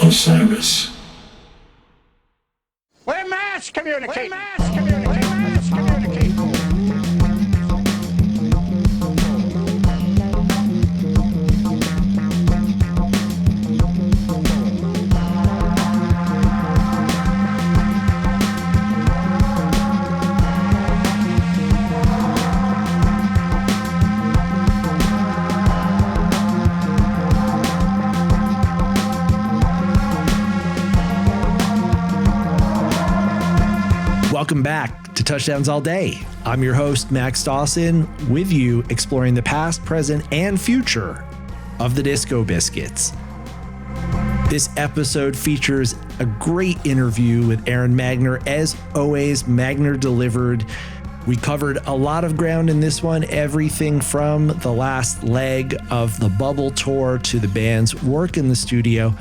Osiris. We're mass communicating. Mass communicating. Mass communicating. Welcome back to Touchdowns All Day. I'm your host, Max Dawson, with you exploring the past, present, and future of the Disco Biscuits. This episode features a great interview with Aron Magner. As always, Magner delivered. We covered a lot of ground in this one, everything from the last leg of the Bubble Tour to the band's work in the studio,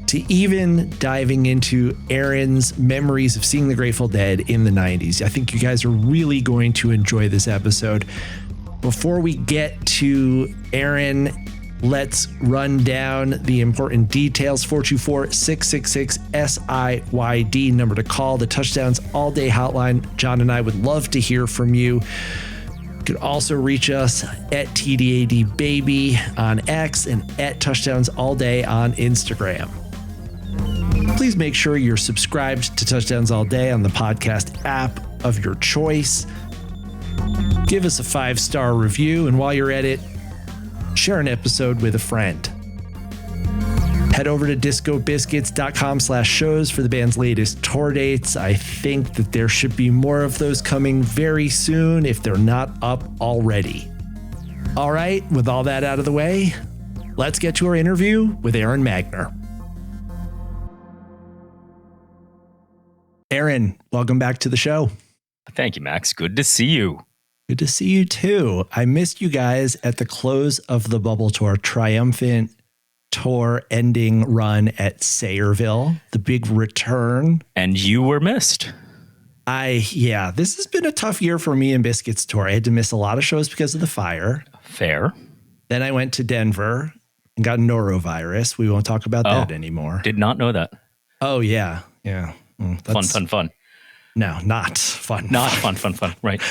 to even diving into Aron's memories of seeing the Grateful Dead in the 90s. I think you guys are really going to enjoy this episode. Before we get to Aron, let's run down the important details. 424-666-SIYD, number to call, the Touchdowns All Day hotline. John and I would love to hear from you. You can also reach us at TDADBaby on X and at Touchdowns All Day on Instagram. Please make sure you're subscribed to Touchdowns All Day on the podcast app of your choice. Give us a 5-star review, and while you're at it, share an episode with a friend. Head over to discobiscuits.com/shows for the band's latest tour dates. I think that there should be more of those coming very soon if they're not up already. All right, with all that out of the way, let's get to our interview with Aron Magner. Aron, welcome back to the show. Thank you, Max. Good to see you. Good to see you too. I missed you guys at the close of the Bubble Tour, triumphant tour ending run at Sayreville, the big return. And you were missed. This has been a tough year for me and Biscuits tour. I had to miss a lot of shows because of the fire. Fair. Then I went to Denver and got norovirus. We won't talk about that anymore. Did not know that. Oh, yeah. Yeah. Fun. No, not fun. Not fun. Right.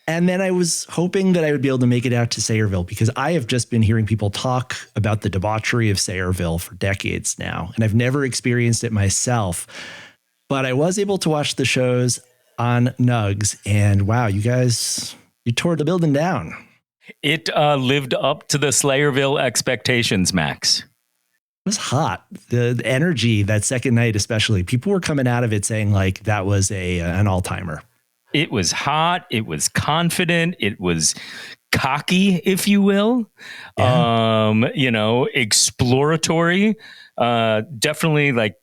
And then I was hoping that I would be able to make it out to Sayreville because I have just been hearing people talk about the debauchery of Sayreville for decades now. And I've never experienced it myself, but I was able to watch the shows on Nugs, and wow, you tore the building down. It lived up to the Slayerville expectations, Max. It was hot. The energy that second night, especially, people were coming out of it saying like that was an all-timer. It was hot. It was confident. It was cocky, if you will. Yeah. Exploratory. Definitely like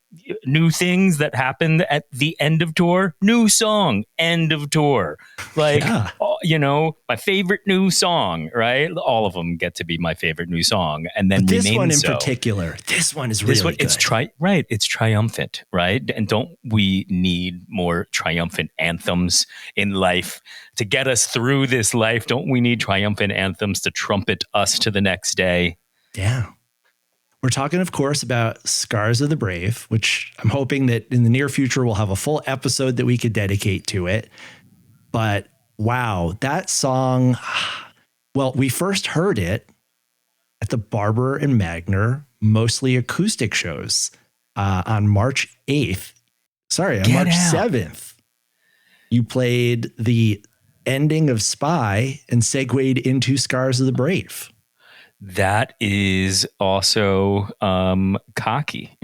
new things that happened at the end of tour. New song, end of tour. Like, my favorite new song, right? All of them get to be my favorite new song. And then this one in particular, this one is really good. It's triumphant, right? And don't we need more triumphant anthems in life to get us through this life? Don't we need triumphant anthems to trumpet us to the next day? Yeah. We're talking, of course, about Scars of the Brave, which I'm hoping that in the near future we'll have a full episode that we could dedicate to it. But wow, that song, well, we first heard it at the BARBER and Magner, mostly acoustic shows on March 8th. Sorry, on March 7th. You played the ending of Spy and segued into Scars of the Brave. That is also cocky.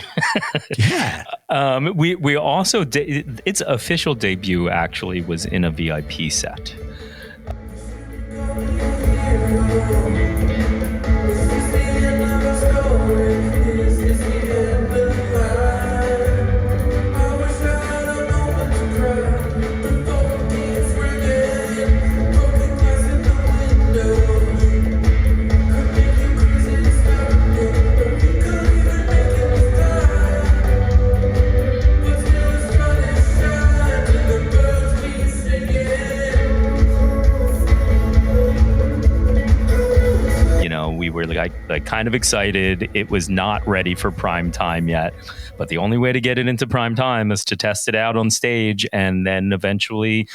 Yeah. We also its official debut actually was in a VIP set. I like kind of excited. It was not ready for prime time yet, but the only way to get it into prime time is to test it out on stage and then eventually,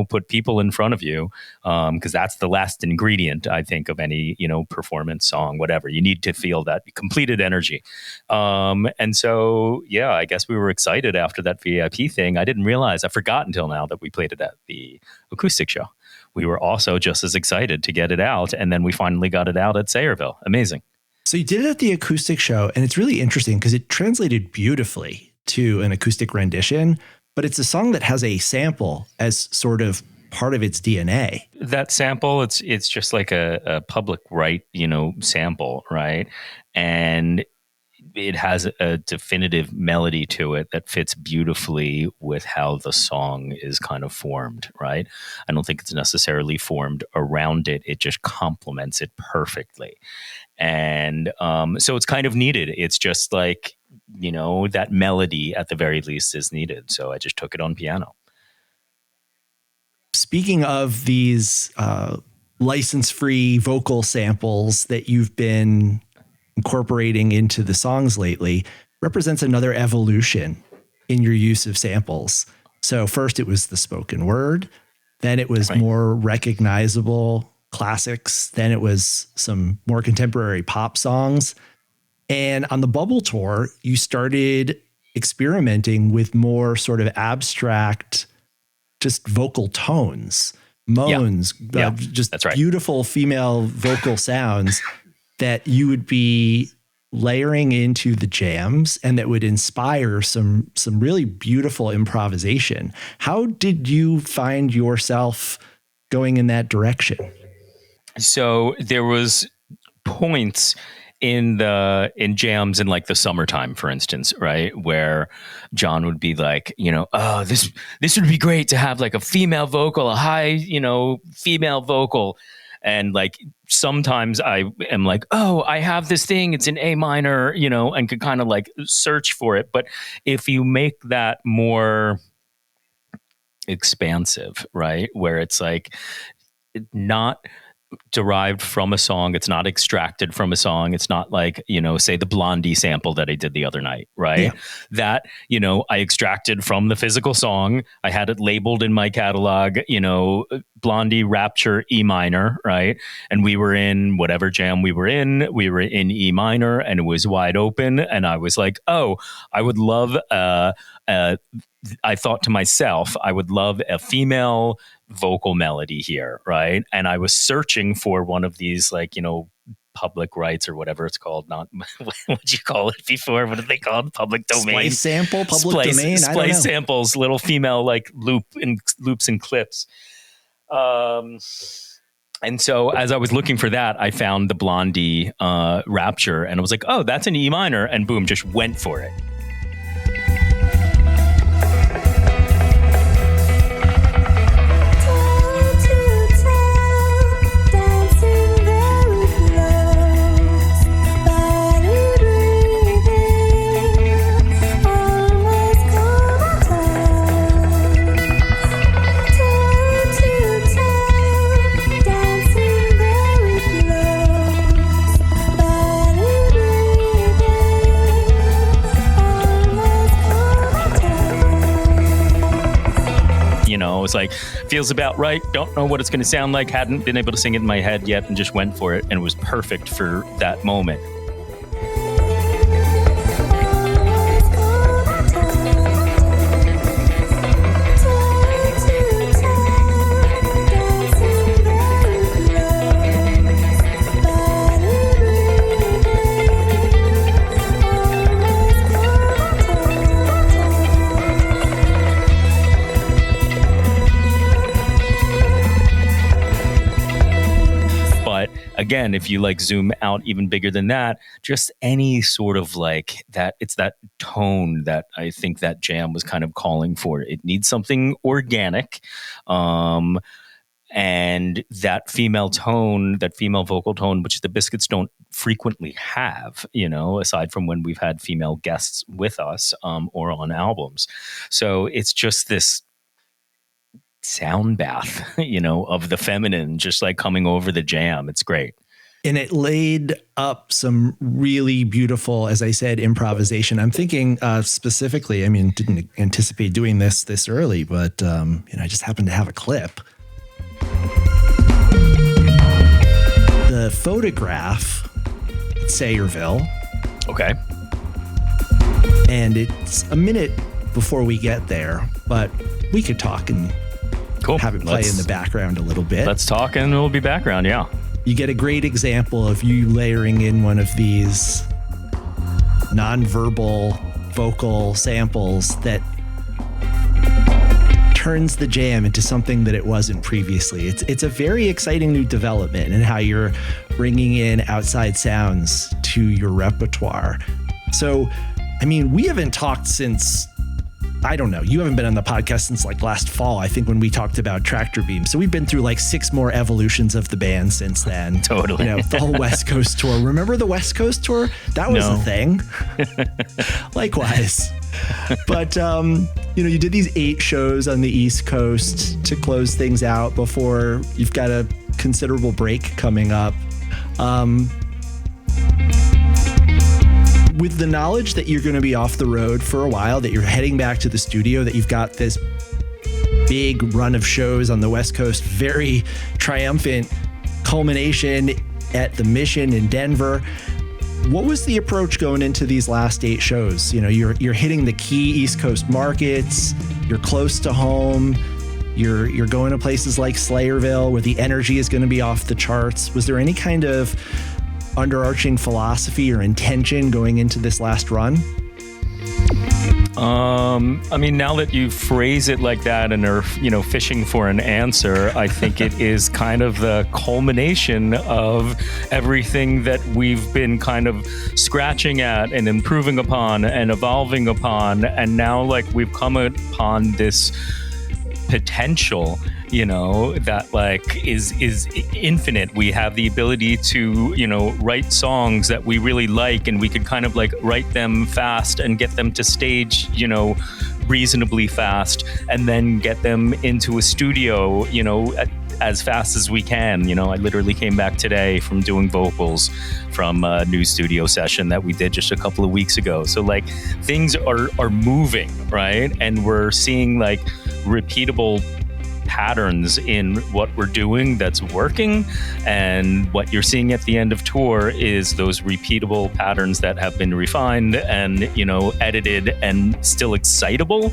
put people in front of you, because that's the last ingredient, I think, of any, performance song, whatever. You need to feel that completed energy. And so, yeah, I guess we were excited after that VIP thing. I didn't realize, I forgot until now that we played it at the acoustic show. We were also just as excited to get it out. And then we finally got it out at Sayreville. Amazing. So you did it at the acoustic show, and it's really interesting because it translated beautifully to an acoustic rendition, but it's a song that has a sample as sort of part of its DNA. That sample, it's just like a public right, sample, right? And it has a definitive melody to it that fits beautifully with how the song is kind of formed, right? I don't think it's necessarily formed around it. It just complements it perfectly. And so it's kind of needed. It's just like, that melody at the very least is needed. So I just took it on piano. Speaking of these license-free vocal samples that you've been incorporating into the songs lately, represents another evolution in your use of samples. So first it was the spoken word, then it was more recognizable classics, then it was some more contemporary pop songs. And on the Bubble Tour, you started experimenting with more sort of abstract, just vocal tones, moans, just that's right. Beautiful female vocal sounds that you would be layering into the jams and that would inspire some really beautiful improvisation. How did you find yourself going in that direction? So there was points in jams in like the summertime, for instance, right, where John would be like, oh, this would be great to have like a female vocal, a high, female vocal. And like sometimes I am like, oh, I have this thing, it's in A minor, and could kind of like search for it. But if you make that more expansive, right, where it's like not derived from a song, it's not extracted from a song, it's not like, say the Blondie sample that I did the other night, right? That, I extracted from the physical song. I had it labeled in my catalog, Blondie Rapture E minor, right? And we were in whatever jam we were in E minor, and it was wide open. And I was like, oh, I would love, I thought to myself, I would love a female vocal melody here, right? And I was searching for one of these, like, public rights or whatever it's called. Not what'd you call it before? What did they call it? Public domain, splice sample, public domain. Splice samples, little female like loops and clips. And so as I was looking for that, I found the Blondie Rapture, and I was like, oh, that's an E minor, and boom, just went for it. It's like, feels about right. Don't know what it's going to sound like. Hadn't been able to sing it in my head yet, and just went for it. And it was perfect for that moment. Again, if you like zoom out even bigger than that, just any sort of like that, it's that tone that I think that jam was kind of calling for. It needs something organic. And that female tone, that female vocal tone, which the Biscuits don't frequently have, aside from when we've had female guests with us or on albums. So it's just this sound bath, of the feminine, just like coming over the jam. It's great. And it laid up some really beautiful, as I said, improvisation. I'm thinking specifically, I mean, didn't anticipate doing this early, but I just happened to have a clip. The photograph at Sayreville. Okay. And it's a minute before we get there, but we could talk and have it play in the background a little bit. Let's talk and it'll be background, yeah. You get a great example of you layering in one of these nonverbal vocal samples that turns the jam into something that it wasn't previously. It's a very exciting new development in how you're bringing in outside sounds to your repertoire. So, I mean, we haven't talked since, I don't know, you haven't been on the podcast since like last fall, I think, when we talked about Tractor Beam. So we've been through like 6 more evolutions of the band since then. Totally. The whole West Coast tour. Remember the West Coast tour? That was a thing. Likewise. But, you did these 8 shows on the East Coast to close things out before you've got a considerable break coming up. With the knowledge that you're going to be off the road for a while, that you're heading back to the studio, that you've got this big run of shows on the West Coast, very triumphant culmination at the Mission in Denver. What was the approach going into these last 8 shows? You're hitting the key East Coast markets, you're close to home, you're going to places like Sayreville where the energy is going to be off the charts. Was there any kind of underarching philosophy or intention going into this last run? I mean, now that you phrase it like that and are, fishing for an answer, I think it is kind of the culmination of everything that we've been kind of scratching at and improving upon and evolving upon. And now, like, we've come upon this potential, that like is infinite. We have the ability to, write songs that we really like, and we could kind of like write them fast and get them to stage, reasonably fast, and then get them into a studio, as fast as we can. I literally came back today from doing vocals from a new studio session that we did just a couple of weeks ago. So like things are moving, right? And we're seeing like repeatable patterns in what we're doing that's working, and what you're seeing at the end of tour is those repeatable patterns that have been refined and edited and still excitable.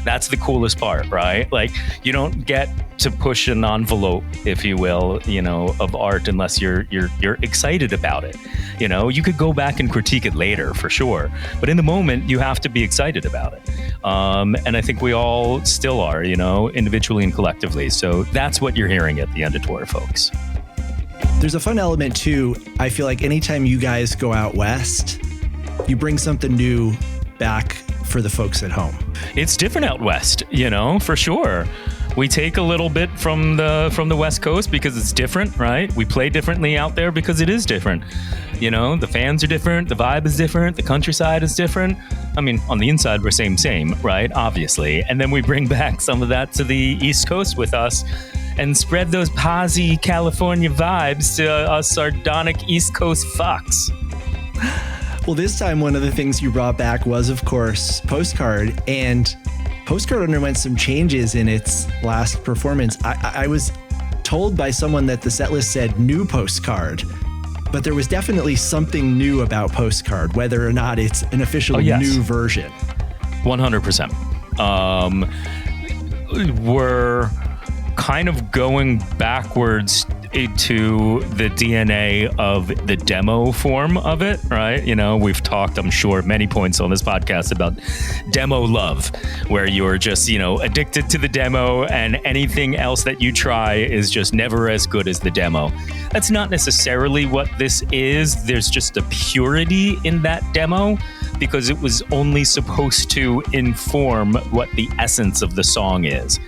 That's the coolest part, right? Like, you don't get to push an envelope, if you will, of art unless you're excited about it. You could go back and critique it later for sure, but in the moment you have to be excited about it. And I think we all still are, individually and collectively. So that's what you're hearing at the end of tour, folks. There's a fun element too. I feel like anytime you guys go out west, you bring something new back for the folks at home. It's different out west, for sure. We take a little bit from the West Coast because it's different, right? We play differently out there because it is different. The fans are different, the vibe is different, the countryside is different. I mean, on the inside, we're same, right? Obviously. And then we bring back some of that to the East Coast with us and spread those posy California vibes to us sardonic East Coast fucks. Well, this time, one of the things you brought back was, of course, Postcard. And Postcard underwent some changes in its last performance. I was told by someone that the setlist said new Postcard, but there was definitely something new about Postcard, whether or not it's an official new version. 100%. We're kind of going backwards to the DNA of the demo form of it, right? We've talked, I'm sure, many points on this podcast about demo love, where you're just, addicted to the demo and anything else that you try is just never as good as the demo. That's not necessarily what this is. There's just a purity in that demo because it was only supposed to inform what the essence of the song is.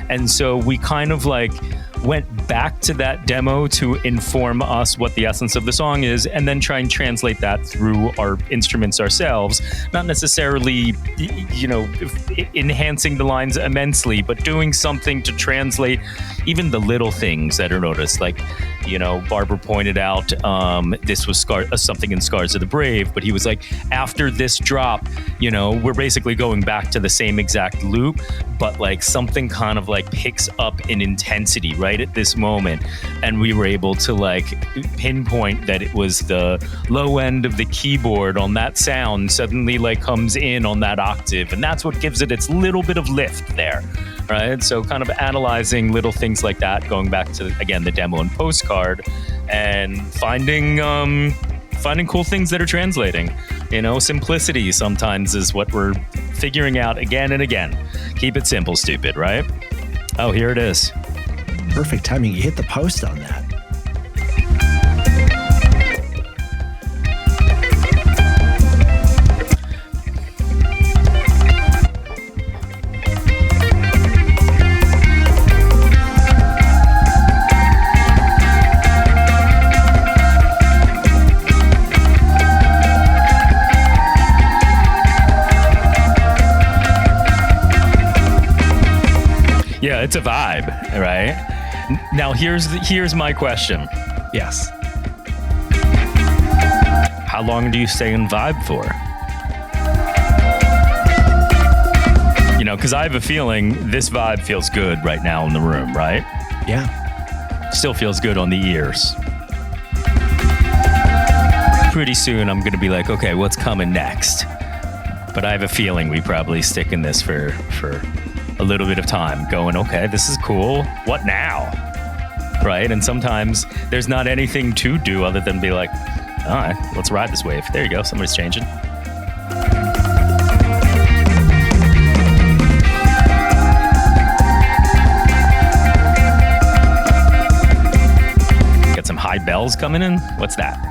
And so we kind of like went back to that demo to inform us what the essence of the song is, and then try and translate that through our instruments ourselves. Not necessarily, enhancing the lines immensely, but doing something to translate even the little things that are noticed. Like, Barber pointed out this was something in Scars of the Brave, but he was like, after this drop, we're basically going back to the same exact loop, but like something kind of like picks up in intensity right at this moment. And we were able to like pinpoint that it was the low end of the keyboard on that sound suddenly like comes in on that octave. And that's what gives it its little bit of lift there. Right. So kind of analyzing little things like that, going back to, again, the demo and postcard, and finding cool things that are translating. Simplicity sometimes is what we're figuring out again and again. Keep it simple, stupid, right? Oh, here it is. Perfect timing. You hit the post on that. Yeah, it's a vibe, right? Now, here's my question. Yes. How long do you stay in vibe for? Because I have a feeling this vibe feels good right now in the room, right? Yeah. Still feels good on the ears. Pretty soon, I'm going to be like, okay, what's coming next? But I have a feeling we probably stick in this for a little bit of time, going, okay, this is cool. What now? Right? And sometimes there's not anything to do other than be like, all right, let's ride this wave. There you go. Somebody's changing. Got some high bells coming in. What's that?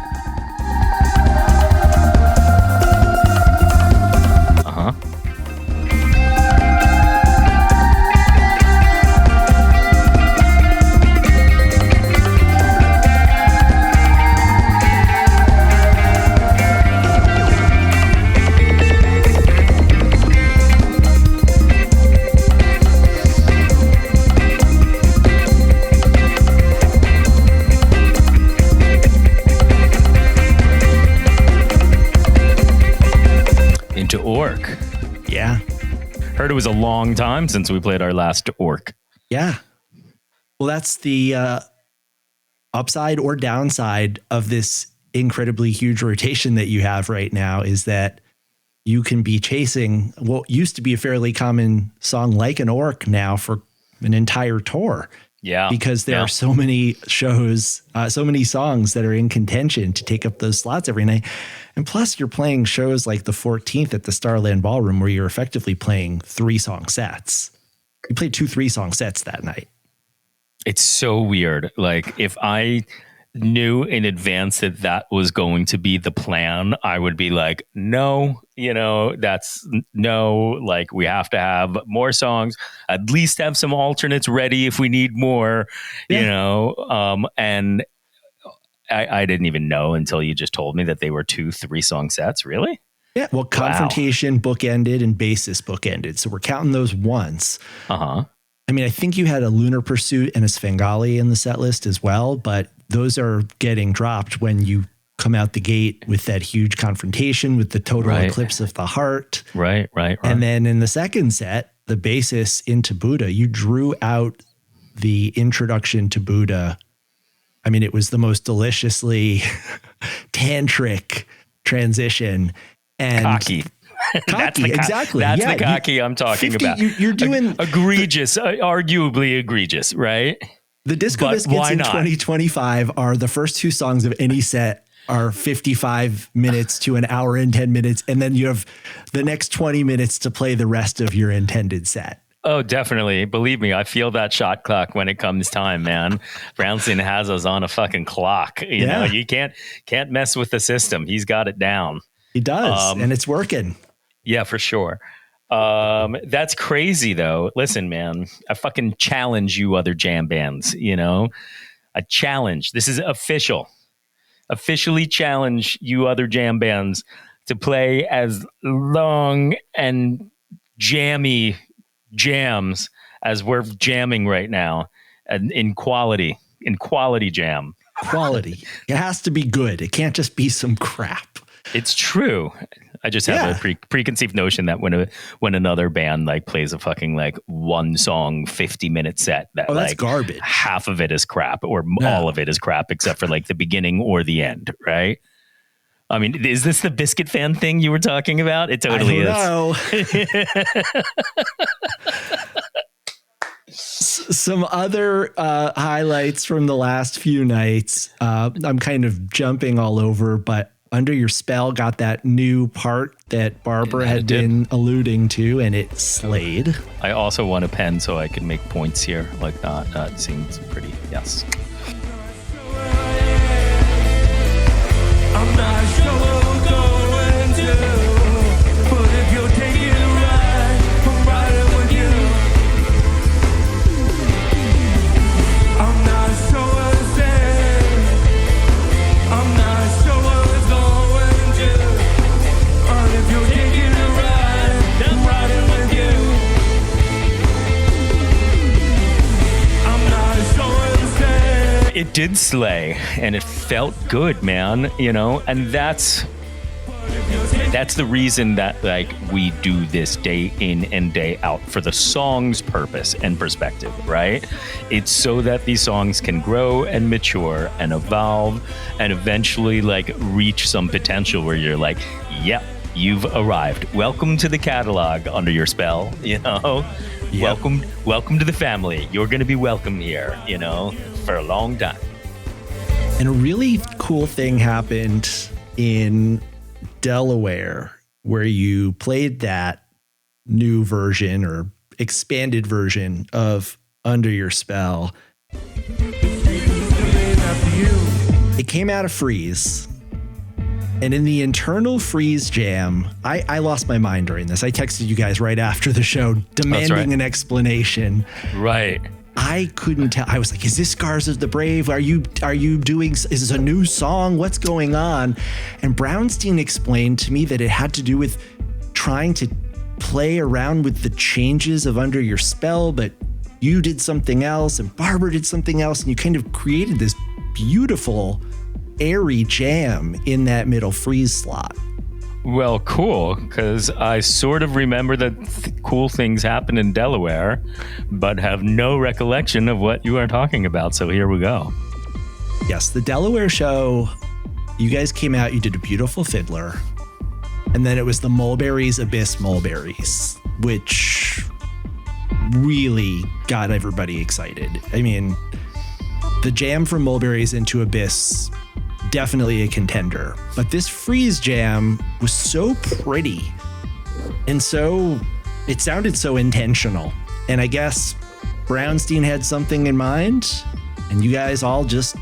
Heard it was a long time since we played our last orc. Yeah. Well, that's the upside or downside of this incredibly huge rotation that you have right now, is that you can be chasing what used to be a fairly common song like an orc now for an entire tour. Yeah. Because there are so many shows, so many songs that are in contention to take up those slots every night. And plus you're playing shows like the 14th at the Starland Ballroom where you're effectively playing 3-song sets. You played 2 3-song sets that night. It's so weird. Like if I knew in advance that was going to be the plan, I would be like, no, that's no, like we have to have more songs, at least have some alternates ready if we need more, and I didn't even know until you just told me that they were 2 3-song sets. Really? Yeah. Well, Confrontation bookended and Basis bookended. So we're counting those once. Uh-huh. I mean, I think you had a Lunar Pursuit and a Svengali in the set list as well, but those are getting dropped when you come out the gate with that huge Confrontation with the total eclipse of the heart. Right. And then in the second set, the Basis into Buddha, you drew out the introduction to Buddha. I mean, it was the most deliciously tantric transition. And cocky. Exactly. That's the cocky I'm talking 50, about. You're doing egregious, arguably egregious, right? The Disco Biscuits in 2025 are the first 2 songs of any set are 55 minutes to an hour and 10 minutes. And then you have the next 20 minutes to play the rest of your intended set. Oh, definitely. Believe me, I feel that shot clock when it comes time, man. Brownstein has us on a fucking clock. You know, you can't mess with the system. He's got it down. He does. And it's working. Yeah, for sure. That's crazy though. Listen, man, I fucking challenge you other jam bands, a challenge. This is officially challenge you other jam bands to play as long and jammy jams as we're jamming right now, and in quality jam. quality. It has to be good. It can't just be some crap. It's true. I just have a preconceived notion that when another band like plays a fucking like one song 50-minute set, that that's like garbage. Half of it is crap, or all of it is crap, except for like the beginning or the end, right? I mean, is this the Biscuit fan thing you were talking about? It totally is. Know. Some other highlights from the last few nights. I'm kind of jumping all over, but Under Your Spell got that new part that BARBER had been alluding to, and it slayed. I also want a pen so I can make points here like that. That seems pretty, yes. I'm not sure we're going to, but if you're taking a ride, I'm riding with you. I'm not sure what to say. I'm not sure what it's going to, but if you're taking a ride, I'm riding with you. I'm not sure what to say. It did slay, and it felt good, man, you know, and that's the reason that like we do this day in and day out, for the song's purpose and perspective, right? It's so that these songs can grow and mature and evolve and eventually like reach some potential where you're like, yep, you've arrived. Welcome to the catalog, Under Your Spell, you know? Yep. Welcome to the family. You're going to be welcome here, you know, for a long time. And a really cool thing happened in Delaware where you played that new version or expanded version of Under Your Spell. It came out of Freeze. And in the internal Freeze jam, I lost my mind during this. I texted you guys right after the show demanding an explanation. Right. I couldn't tell. I was like, is this Scars of the Brave? Are you doing, is this a new song? What's going on? And Brownstein explained to me that it had to do with trying to play around with the changes of Under Your Spell, but you did something else and BARBER did something else, and you kind of created this beautiful, airy jam in that middle Freeze slot. Well, cool, because I sort of remember that cool things happened in Delaware, but have no recollection of what you are talking about. So here we go. Yes, the Delaware show, you guys came out, you did a beautiful fiddler, and then it was the Mulberries Abyss Mulberries, which really got everybody excited. I mean, the jam from Mulberries into Abyss, definitely a contender, but this Freeze jam was so pretty, and so it sounded so intentional, and I guess Brownstein had something in mind, and you guys all just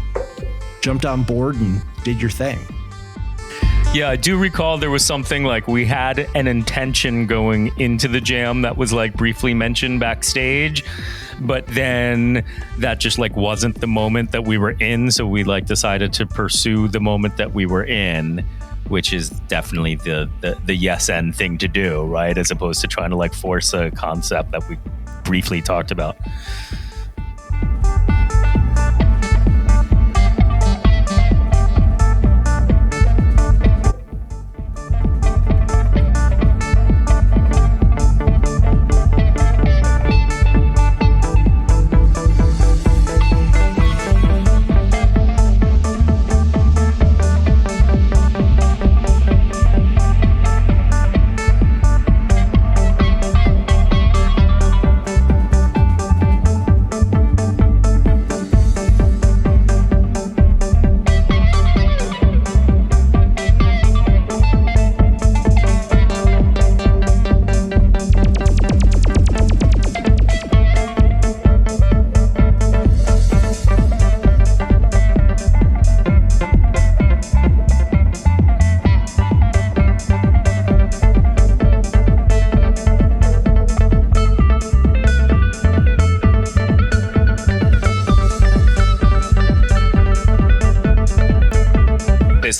jumped on board and did your thing. Yeah, I do recall there was something like we had an intention going into the jam that was like briefly mentioned backstage, but then that just like wasn't the moment that we were in. So we like decided to pursue the moment that we were in, which is definitely the yes and thing to do, right? As opposed to trying to like force a concept that we briefly talked about.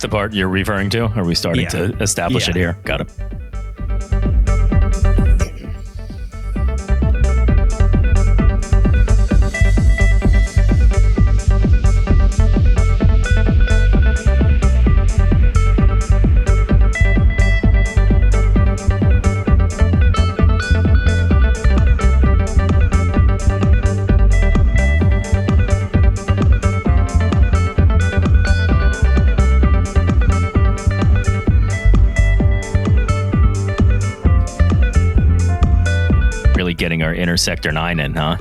The part you're referring to? Are we starting to establish it here? Got it. getting our inner Sector 9 in, huh?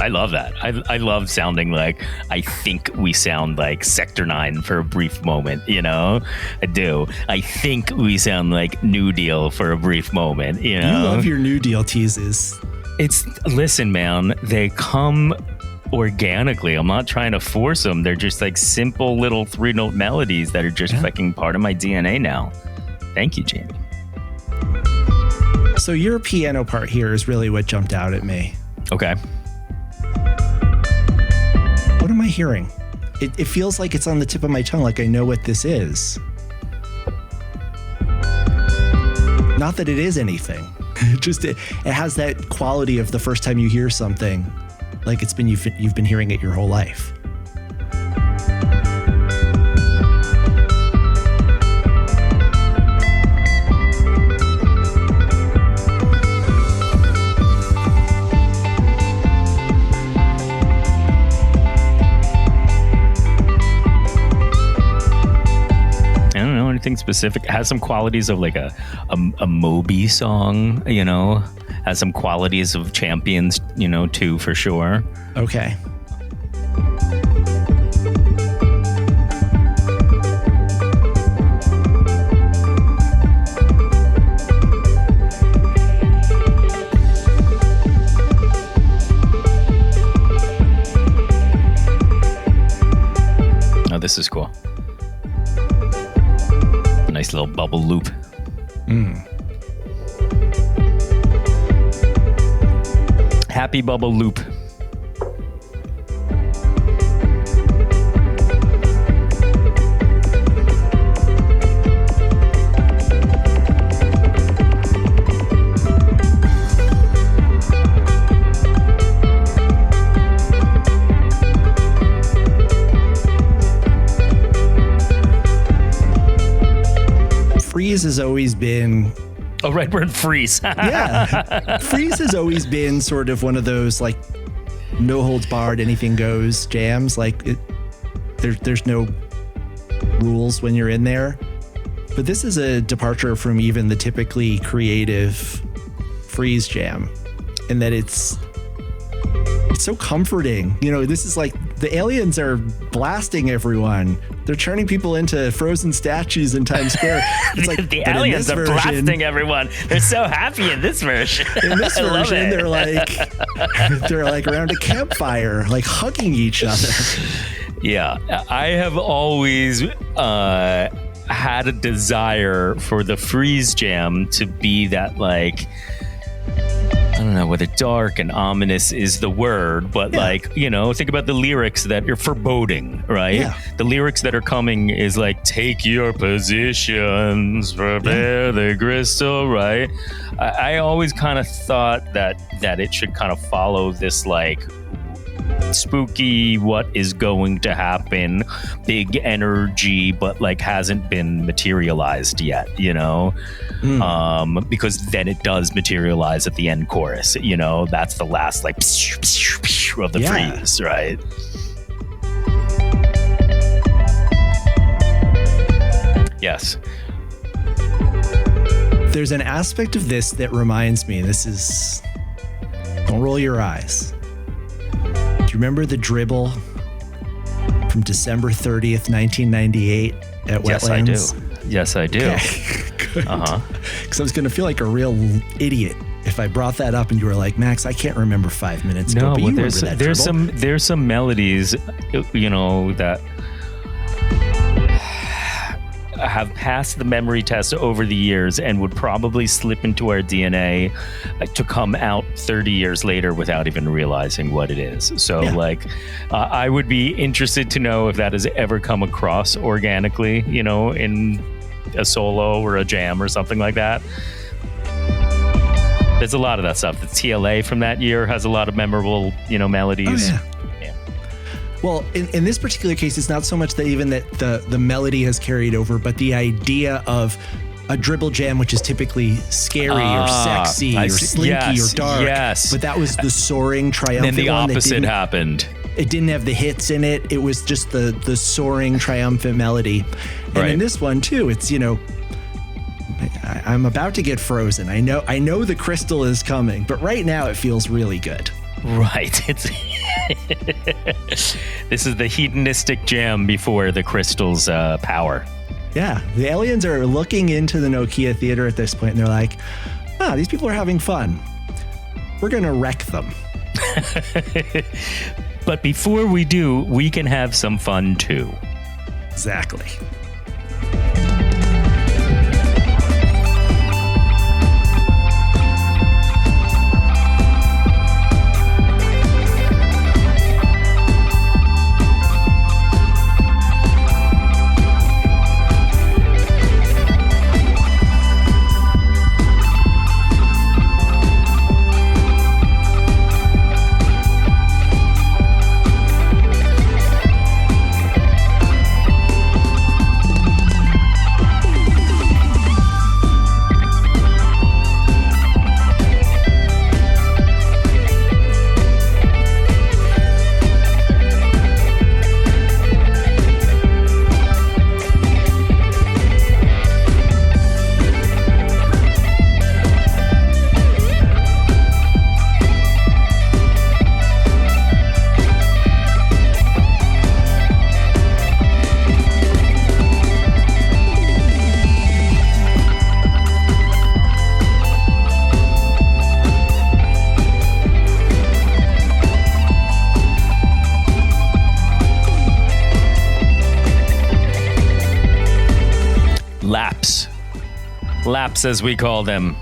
I love that. I love sounding like, I think we sound like Sector 9 for a brief moment, you know? I do. I think we sound like New Deal for a brief moment, you know? You love your New Deal teases. Listen, man, they come organically. I'm not trying to force them. They're just like simple little 3-note melodies that are just fucking part of my DNA now. Thank you, Jamie. So your piano part here is really what jumped out at me. Okay. What am I hearing? It feels like it's on the tip of my tongue, like I know what this is. Not that it is anything. It has that quality of the first time you hear something, like you've been hearing it your whole life. Anything specific. It has some qualities of like a Moby song, you know, has some qualities of Champions, you know, too, for sure. Okay. Oh, this is cool. Nice little bubble loop. Happy bubble loop. Freeze has always been... Oh, right, we're in Freeze. Yeah. Freeze has always been sort of one of those, like, no holds barred, anything goes jams. Like, there's no rules when you're in there. But this is a departure from even the typically creative Freeze jam, in that it's so comforting. You know, this is like the aliens are blasting everyone. They're turning people into frozen statues in Times Square. It's like the aliens are blasting everyone. They're so happy in this version. In this version, they're like around a campfire, like hugging each other. Yeah, I have always had a desire for the Freeze jam to be that, like, I don't know whether dark and ominous is the word, but like, you know, think about the lyrics that you're foreboding, right? Yeah. The lyrics that are coming is like, take your positions, prepare the crystal, right? I always kind of thought that it should kind of follow this like spooky, what is going to happen, big energy, but like hasn't been materialized yet, you know? Because then it does materialize at the end chorus, you know? That's the last like of the Freeze, right? Yes. There's an aspect of this that reminds me, don't roll your eyes. Do you remember the dribble from December 30th, 1998 at Wetlands? Yes, I do. Okay. Good. Because I was going to feel like a real idiot if I brought that up and you were like, Max, I can't remember 5 minutes ago. But you remember that dribble. There's some melodies, you know, that have passed the memory test over the years and would probably slip into our DNA to come out 30 years later without even realizing what it is. So I would be interested to know if that has ever come across organically, you know, in a solo or a jam or something like that. There's a lot of that stuff. The TLA from that year has a lot of memorable, you know, melodies. Oh, yeah. Well, in this particular case, it's not so much that even that the melody has carried over, but the idea of a dribble jam, which is typically scary or sexy or slinky or dark. Yes. But that was the soaring, triumphant one. And the opposite happened. It didn't have the hits in it. It was just the soaring, triumphant melody. And in this one, too, it's, you know, I'm about to get frozen. I know the crystal is coming, but right now it feels really good. Right. It's this is the hedonistic jam before the crystal's power. Yeah, the aliens are looking into the Nokia Theater at this point, and they're like, these people are having fun. We're going to wreck them. But before we do, we can have some fun too. Exactly. Laps, as we call them,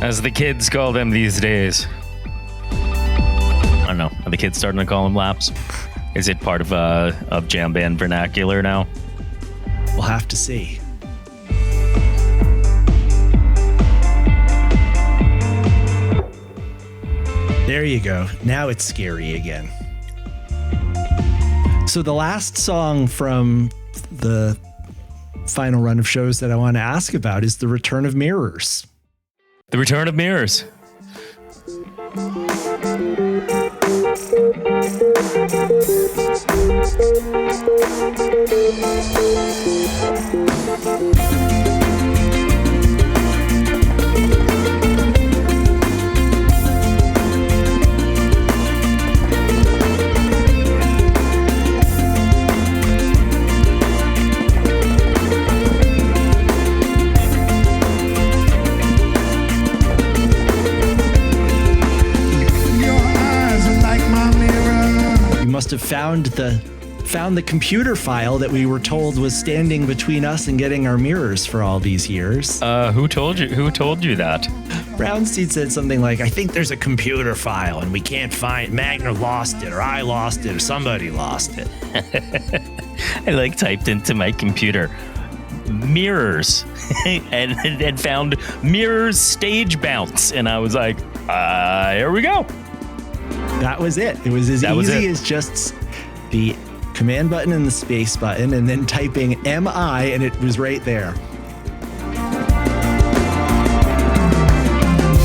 as the kids call them these days. I don't know. Are the kids starting to call them laps? Is it part of jam band vernacular now? We'll have to see. There you go. Now it's scary again. So the last song from the final run of shows that I want to ask about is The Return of Mirrors. The Return of Mirrors. Must have found the computer file that we were told was standing between us and getting our mirrors for all these years. Who told you that? Brownstein said something like, I think there's a computer file and we can't find, Magner lost it, or I lost it, or somebody lost it. I typed into my computer mirrors and found mirrors stage bounce, and I was like, here we go. That was it. It was as easy as just the command button and the space button and then typing MI, and it was right there.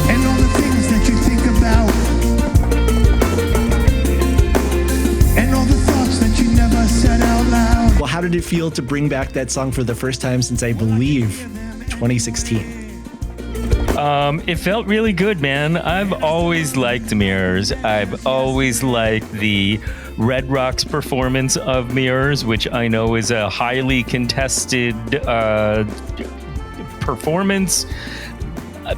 And all the things that you think about, and all the thoughts that you never said out loud. Well, how did it feel to bring back that song for the first time since, I believe, 2016? It felt really good, man. I've always liked Mirrors. I've always liked the Red Rocks performance of Mirrors, which I know is a highly contested performance.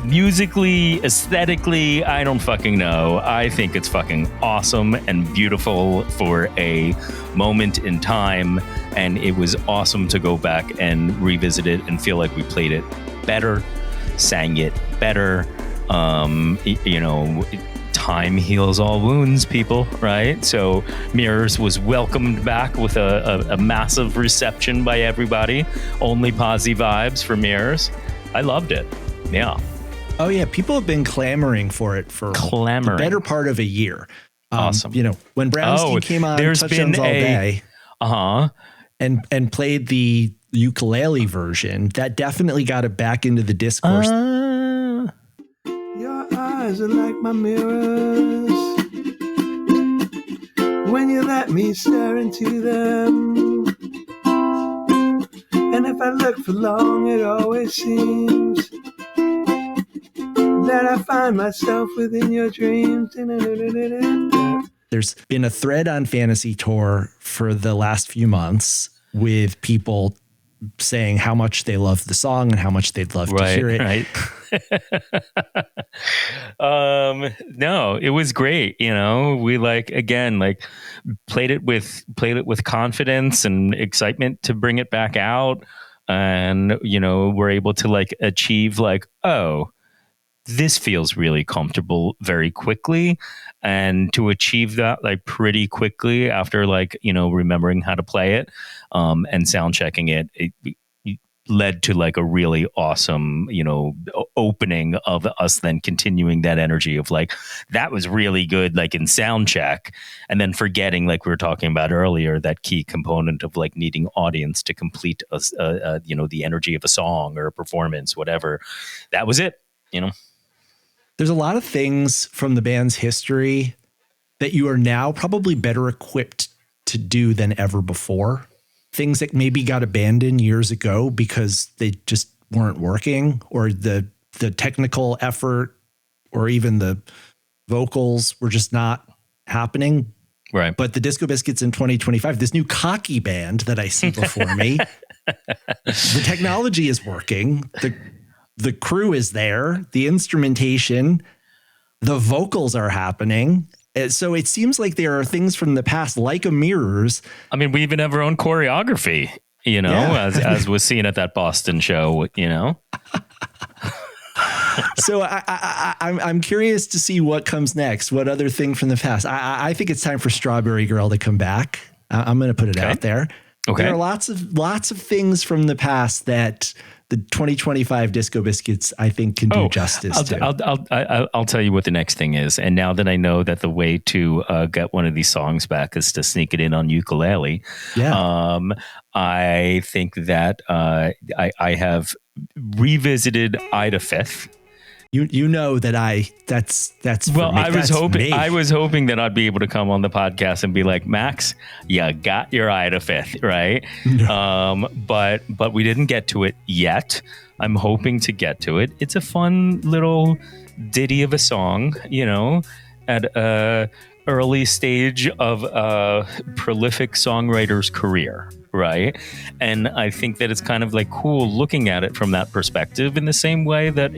Musically, aesthetically, I don't fucking know. I think it's fucking awesome and beautiful for a moment in time, and it was awesome to go back and revisit it and feel like we played it better, sang it better. Time heals all wounds, people, right? So Mirrors was welcomed back with a massive reception by everybody. Only positive vibes for Mirrors. I loved it. Yeah. Oh yeah, people have been clamoring for it for the better part of a year. Awesome. When Brownstein came on Touchdowns All Day, and played the ukulele version, that definitely got it back into the discourse. Your eyes are like my mirrors. When you let me stare into them, and And if I look for long, it always seems that I find myself within your dreams. There's been a thread on Fantasy Tour for the last few months with people saying how much they love the song and how much they'd love to hear it. Right. No, it was great. You know, we played it with confidence and excitement to bring it back out. And, we're able to achieve oh, this feels really comfortable very quickly. And to achieve that pretty quickly after remembering how to play it and sound checking it led to a really awesome, opening of us then continuing that energy of that was really good, in sound check, and then forgetting, we were talking about earlier, that key component of needing audience to complete the energy of a song or a performance, whatever. That was it, There's a lot of things from the band's history that you are now probably better equipped to do than ever before. Things that maybe got abandoned years ago because they just weren't working, or the technical effort or even the vocals were just not happening. Right. But the Disco Biscuits in 2025, this new cocky band that I see before me, the technology is working. The crew is there, the instrumentation, the vocals are happening. So it seems like there are things from the past, like a mirrors. I mean, we even have our own choreography, as was seen at that Boston show, So I'm curious to see what comes next. What other thing from the past? I think it's time for Strawberry Girl to come back. I'm going to put it out there. Okay. There are lots of things from the past that the 2025 Disco Biscuits, I think, can do justice to. I'll tell you what the next thing is. And now that I know that the way to get one of these songs back is to sneak it in on ukulele, I think that I have revisited Ida Fith. You know that that's well, I was hoping that I'd be able to come on the podcast and be like, Max, you got your Ida Fith, right? No. But we didn't get to it yet. I'm hoping to get to it. It's a fun little ditty of a song, at a early stage of a prolific songwriter's career. Right. And I think that it's kind of cool looking at it from that perspective, in the same way that,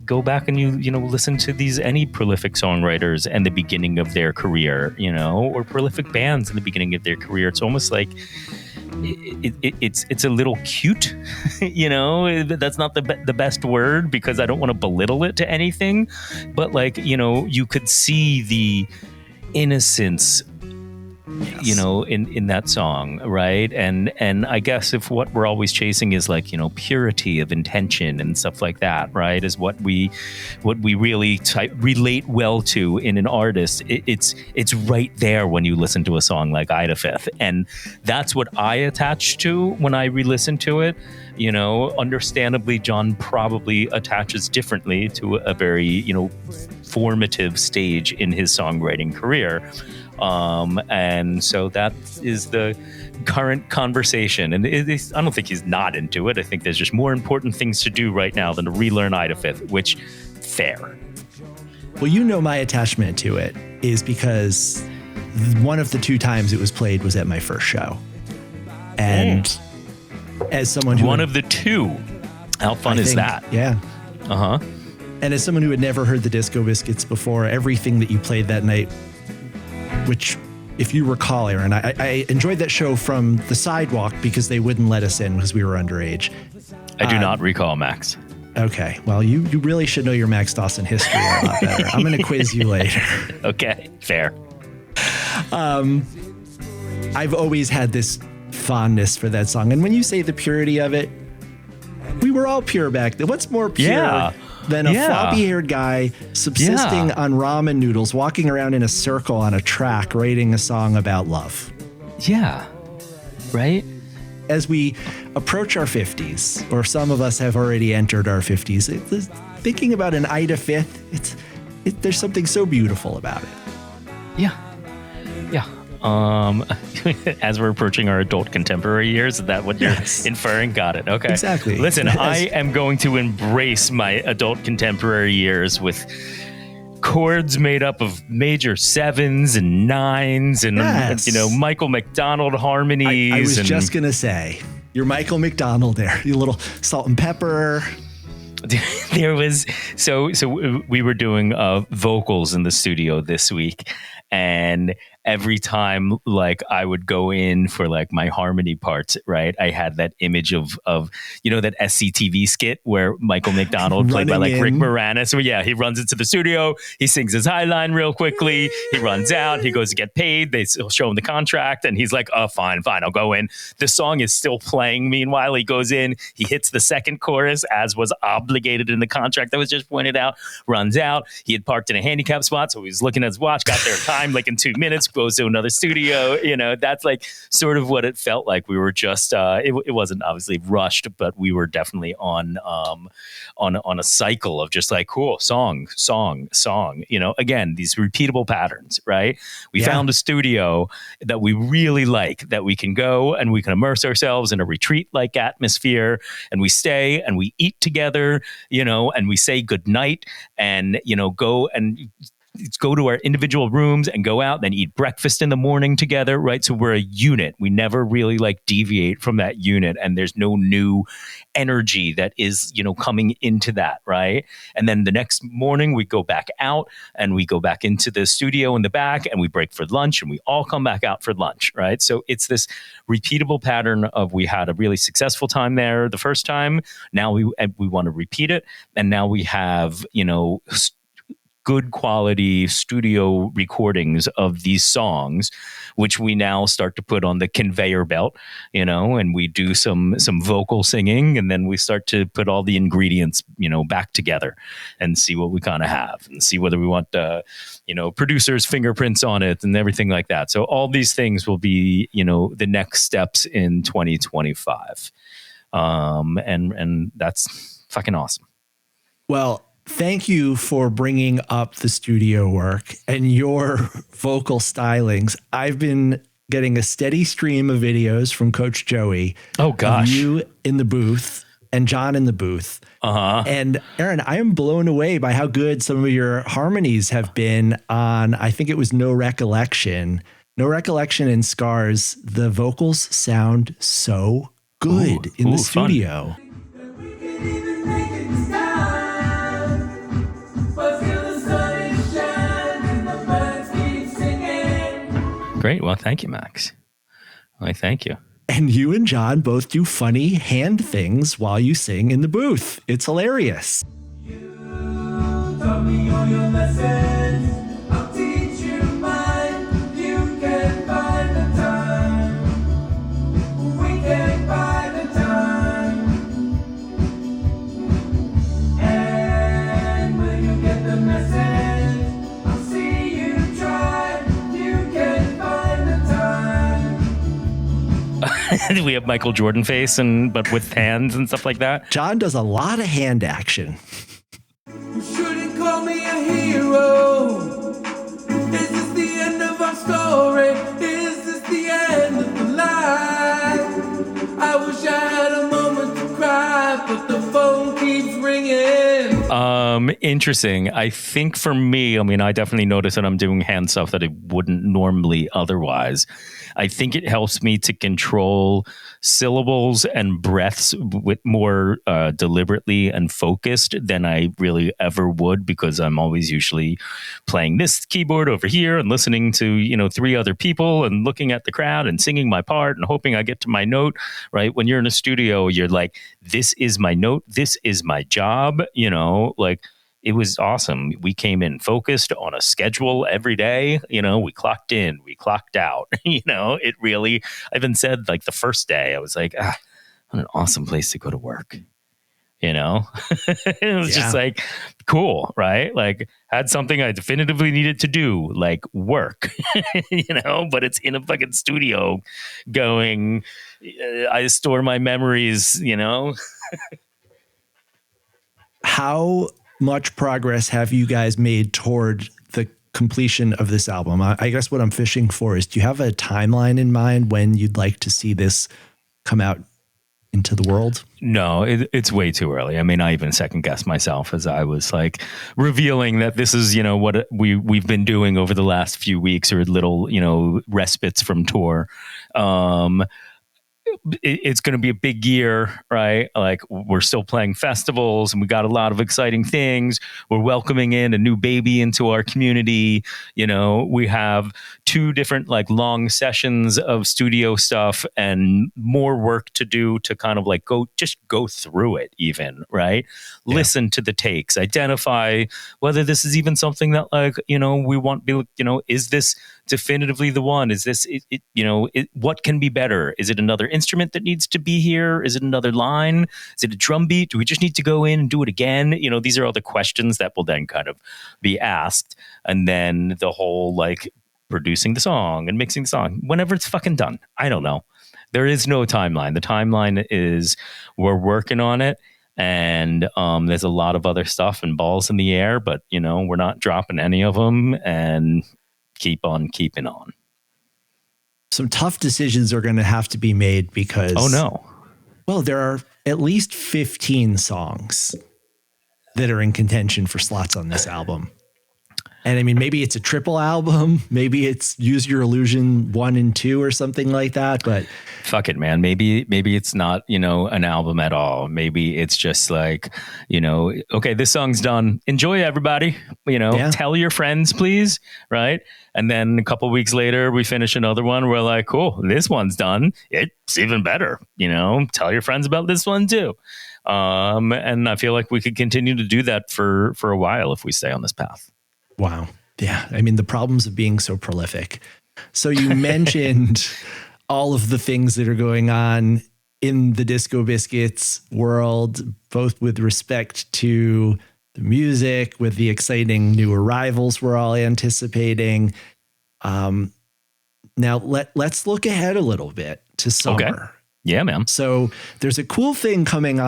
go back and you listen to any prolific songwriters and the beginning of their career, or prolific bands in the beginning of their career. It's almost like it's a little cute, that's not the best word, because I don't want to belittle it to anything. But you could see the innocence, in that song, right? And I guess if what we're always chasing is purity of intention and stuff like that, right, is what we really relate well to in an artist. It's right there when you listen to a song like Ida Fith, and that's what I attach to when I re-listen to it. Understandably, John probably attaches differently to a very formative stage in his songwriting career. And so that is the current conversation. And I don't think he's not into it. I think there's just more important things to do right now than to relearn Ida Fith, which, fair. Well, my attachment to it is because one of the 2 times it was played was at my first show. And as someone who... One of the 2? How fun is that? Yeah. Uh-huh. And as someone who had never heard the Disco Biscuits before, everything that you played that night, which, if you recall, Aaron, I enjoyed that show from the sidewalk because they wouldn't let us in because we were underage. I do not recall, Max. Okay. Well, you really should know your Max Dawson history a lot better. I'm going to quiz you later. Okay. Fair. I've always had this fondness for that song. And when you say the purity of it, we were all pure back then. What's more pure than a floppy-haired guy subsisting on ramen noodles, walking around in a circle on a track, writing a song about love? Yeah. Right? As we approach our 50s, or some of us have already entered our 50s, thinking about an Ida Fith, there's something so beautiful about it. Yeah. Yeah. As we're approaching our adult contemporary years, is that what you're inferring? Got it. Okay. Exactly. Listen, I am going to embrace my adult contemporary years with chords made up of major sevens and nines and, Michael McDonald harmonies. I was just going to say, you're Michael McDonald there. You little salt and pepper. There was so we were doing vocals in the studio this week, and every time like I would go in for like my harmony parts, right, I had that image of that SCTV skit where Michael McDonald played by like Rick Moranis, where he runs into the studio, he sings his high line real quickly, he runs out, he goes to get paid, they show him the contract, and he's like, oh fine, I'll go in. The song is still playing, meanwhile he goes in, he hits the second chorus as was obligated in the contract that was just pointed out, runs out, he had parked in a handicap spot, so he was looking at his watch, got there in time like in 2 minutes, goes to another studio. That's like sort of what it felt like. We were just it wasn't obviously rushed, but we were definitely on a cycle of just like cool song. Again, these repeatable patterns, right? We found a studio that we really like, that we can go and we can immerse ourselves in a retreat like atmosphere, and we stay and we eat together, and we say goodnight, and go to our individual rooms and go out, then eat breakfast in the morning together, right? So we're a unit. We never really like deviate from that unit, and there's no new energy that is, coming into that, right? And then the next morning we go back out and we go back into the studio in the back and we break for lunch and we all come back out for lunch, right? So it's this repeatable pattern of we had a really successful time there the first time. Now we want to repeat it. And now we have, good quality studio recordings of these songs, which we now start to put on the conveyor belt, and we do some vocal singing, and then we start to put all the ingredients, back together and see what we kind of have and see whether we want, producers' fingerprints on it and everything like that. So all these things will be, the next steps in 2025. And that's fucking awesome. Well, thank you for bringing up the studio work and your vocal stylings. I've been getting a steady stream of videos from Coach Joey. Oh, gosh. Of you in the booth and John in the booth. Uh-huh. And Aaron, I am blown away by how good some of your harmonies have been on, I think it was No Recollection. No Recollection and Scars. The vocals sound so good in the studio. Fun. Great. Well, thank you, Max. Thank you. And you and John both do funny hand things while you sing in the booth. It's hilarious. You taught me all your lessons. I'll teach you mine. You can find the time. We can find the time. And will you get the message? I'll see you try. You can find the time. We have Michael Jordan face, but with hands and stuff like that. John does a lot of hand action. You shouldn't call me a hero. Is this the end of our story? Is this the end of the line? I wish I had a moment to cry, but the phone keeps ringing. Interesting. I think for me, I definitely notice that I'm doing hand stuff that I wouldn't normally otherwise. I think it helps me to control syllables and breaths with more deliberately and focused than I really ever would, because I'm always usually playing this keyboard over here and listening to, 3 other people and looking at the crowd and singing my part and hoping I get to my note, right? When you're in a studio, you're like, this is my note. This is my job, It was awesome. We came in focused on a schedule every day. We clocked in, we clocked out. It really, I even said like the first day, I was like, what an awesome place to go to work. It was just like, cool, right? Like had something I definitively needed to do, like work, but it's in a fucking studio going, I store my memories, How much progress have you guys made toward the completion of this album, I guess what I'm fishing for is, do you have a timeline in mind when you'd like to see this come out into the world? No, it's way too early. I mean, I even second guessed myself as I was like revealing that this is, what we've been doing over the last few weeks, or little, respites from tour. It's going to be a big year, right? Like, we're still playing festivals and we got a lot of exciting things. We're welcoming in a new baby into our community. We have 2 different like long sessions of studio stuff and more work to do to kind of like go through it even, right? Yeah. Listen to the takes, identify whether this is even something that like, we want to be, is this definitively the one? Is this, what can be better? Is it another instrument that needs to be here? Is it another line? Is it a drum beat? Do we just need to go in and do it again? These are all the questions that will then kind of be asked. And then the whole like producing the song and mixing the song, whenever it's fucking done. I don't know. There is no timeline. The timeline is we're working on it. And there's a lot of other stuff and balls in the air, but we're not dropping any of them, and keep on keeping on. Some tough decisions are going to have to be made because... Oh, no. Well, there are at least 15 songs that are in contention for slots on this album. And I mean, maybe it's a triple album. Maybe it's Use Your Illusion 1 and 2 or something like that. But fuck it, man. Maybe it's not, an album at all. Maybe it's just like, okay, this song's done. Enjoy, everybody. Tell your friends, please. Right. And then a couple of weeks later, we finish another one. We're like, cool, this one's done. It's even better. Tell your friends about this one too. And I feel like we could continue to do that for a while if we stay on this path. Wow. Yeah. I mean, the problems of being so prolific. So you mentioned all of the things that are going on in the Disco Biscuits world, both with respect to the music, with the exciting new arrivals we're all anticipating. Now let's look ahead a little bit to summer. Okay. Yeah, man. So there's a cool thing coming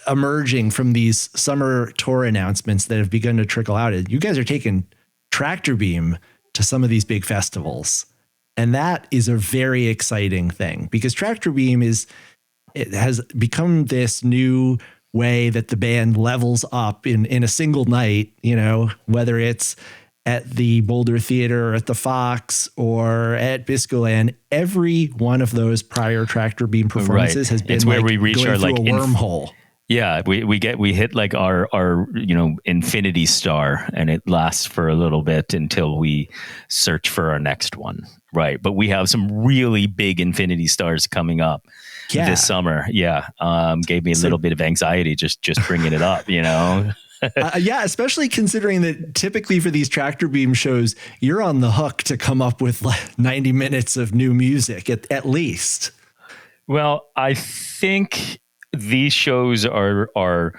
emerging from these summer tour announcements that have begun to trickle out. You guys are taking Tractor Beam to some of these big festivals. And that is a very exciting thing because Tractor Beam has become this new way that the band levels up in a single night, whether it's at the Boulder Theater or at the Fox or at Biscoland. Every one of those prior Tractor Beam performances has been where we reach our like wormhole. Yeah, we hit like our infinity star, and it lasts for a little bit until we search for our next one. Right, but we have some really big infinity stars coming up this summer. Yeah, gave me a little bit of anxiety just bringing it up. Yeah, especially considering that typically for these Tractor Beam shows, you're on the hook to come up with like 90 minutes of new music at least. Well, I think these shows are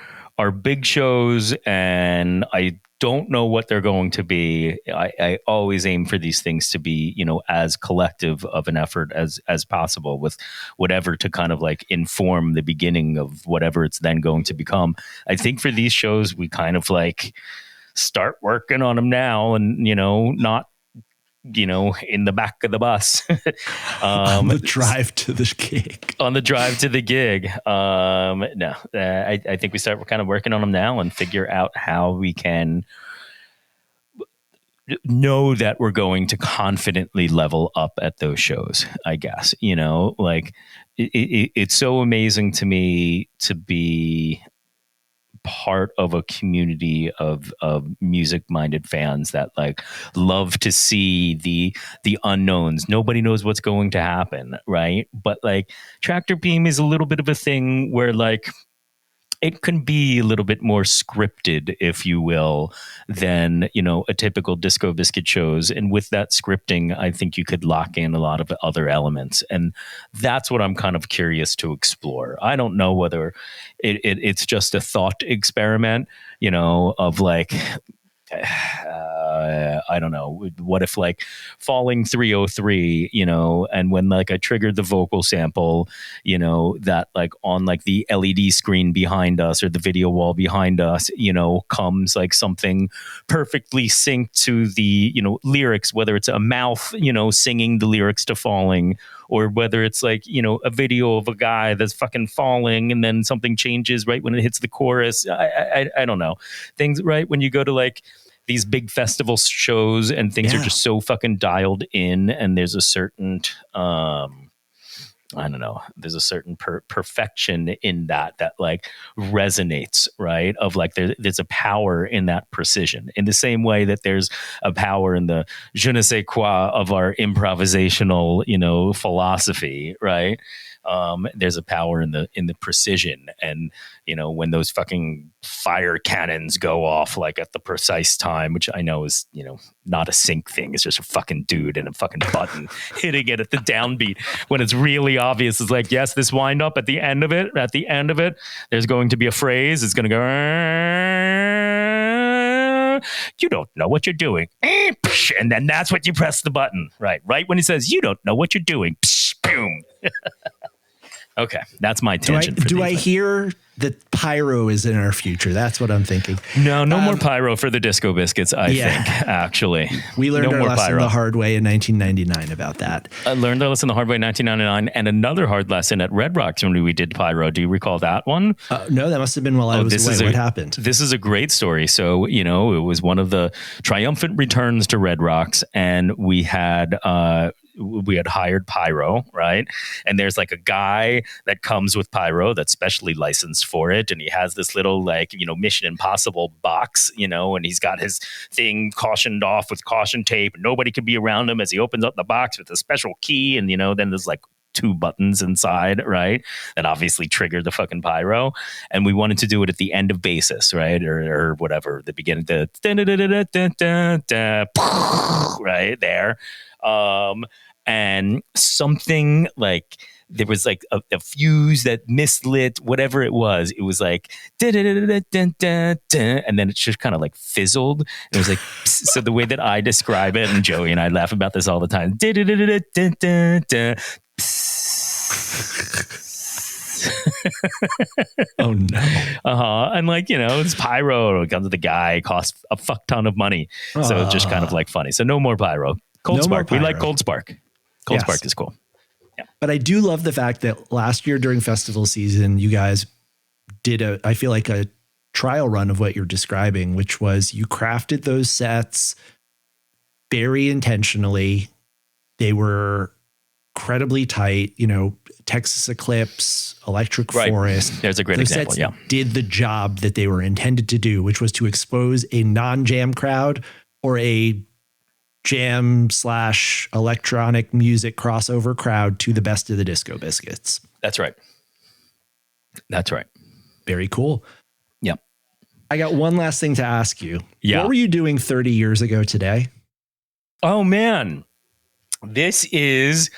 big shows, and I don't know what they're going to be. I always aim for these things to be, as collective of an effort as possible, with whatever to kind of like inform the beginning of whatever it's then going to become. I think for these shows, we kind of like start working on them now, and not in the back of the bus on the drive to the gig. No, I think we start kind of working on them now and figure out how we can know that we're going to confidently level up at those shows. I guess, like it's so amazing to me to be part of a community of music-minded fans that like love to see the unknowns. Nobody knows what's going to happen, right? But like Tractor Beam is a little bit of a thing where like it can be a little bit more scripted, if you will, than, a typical Disco Biscuit shows. And with that scripting, I think you could lock in a lot of other elements. And that's what I'm kind of curious to explore. I don't know whether it's just a thought experiment, of like, I don't know, what if like Falling 303, you know, and when like I triggered the vocal sample, you know, that like on like the LED screen behind us or the video wall behind us, you know, comes like something perfectly synced to the, you know, lyrics, whether it's a mouth, you know, singing the lyrics to Falling, or whether it's like, you know, a video of a guy that's fucking falling and then something changes right when it hits the chorus. I don't know. Things, right? When you go to like these big festival shows and things are just so fucking dialed in, and there's a certain, I don't know, there's a certain perfection in that like resonates, right? Of like, there's a power in that precision, in the same way that there's a power in the je ne sais quoi of our improvisational, you know, philosophy, right? There's a power in the precision, and you know, when those fucking fire cannons go off like at the precise time, which I know is, you know, not a sync thing, it's just a fucking dude and a fucking button hitting it at the downbeat when it's really obvious. It's like, yes, this wind up at the end of it, there's going to be a phrase, it's going to go, you don't know what you're doing, and then that's what you press the button, right when he says you don't know what you're doing, boom. Okay, that's my tangent. Do I hear that pyro is in our future? That's what I'm thinking. No more pyro for the Disco Biscuits, I think, actually. We learned no our more lesson pyro. the hard way in 1999 about that. I learned our lesson the hard way in 1999, and another hard lesson at Red Rocks when we did pyro. Do you recall that one? No, that must have been while I was away. What happened? This is a great story. So, you know, it was one of the triumphant returns to Red Rocks, and we had hired pyro, right? And there's like a guy that comes with pyro that's specially licensed for it, and he has this little like, you know, Mission Impossible box, you know, and he's got his thing cautioned off with caution tape. Nobody could be around him as he opens up the box with a special key, and you know, then there's like 2 buttons inside, right? That obviously trigger the fucking pyro. And we wanted to do it at the end of basis, right? Or whatever, the beginning, right there. And something like, there was like a fuse that mislit, whatever it was like, and then it just kind of like fizzled. It was like, so the way that I describe it, and Joey and I laugh about this all the time. Oh no. And like, you know, it's pyro, comes to the guy, costs a fuck ton of money. So it's just kind of like funny. So no more pyro. Cold Spark. We like Cold Spark. Cold Spark is cool. Yeah. But I do love the fact that last year during festival season, you guys did I feel like a trial run of what you're describing, which was you crafted those sets very intentionally. They were incredibly tight, you know, Texas Eclipse, Electric Forest. There's a great example. Sets did the job that they were intended to do, which was to expose a non-jam crowd or a jam/electronic music crossover crowd to the best of the Disco Biscuits. That's right. Very cool. Yep. I got one last thing to ask you. Yeah. What were you doing 30 years ago today? Oh man, this is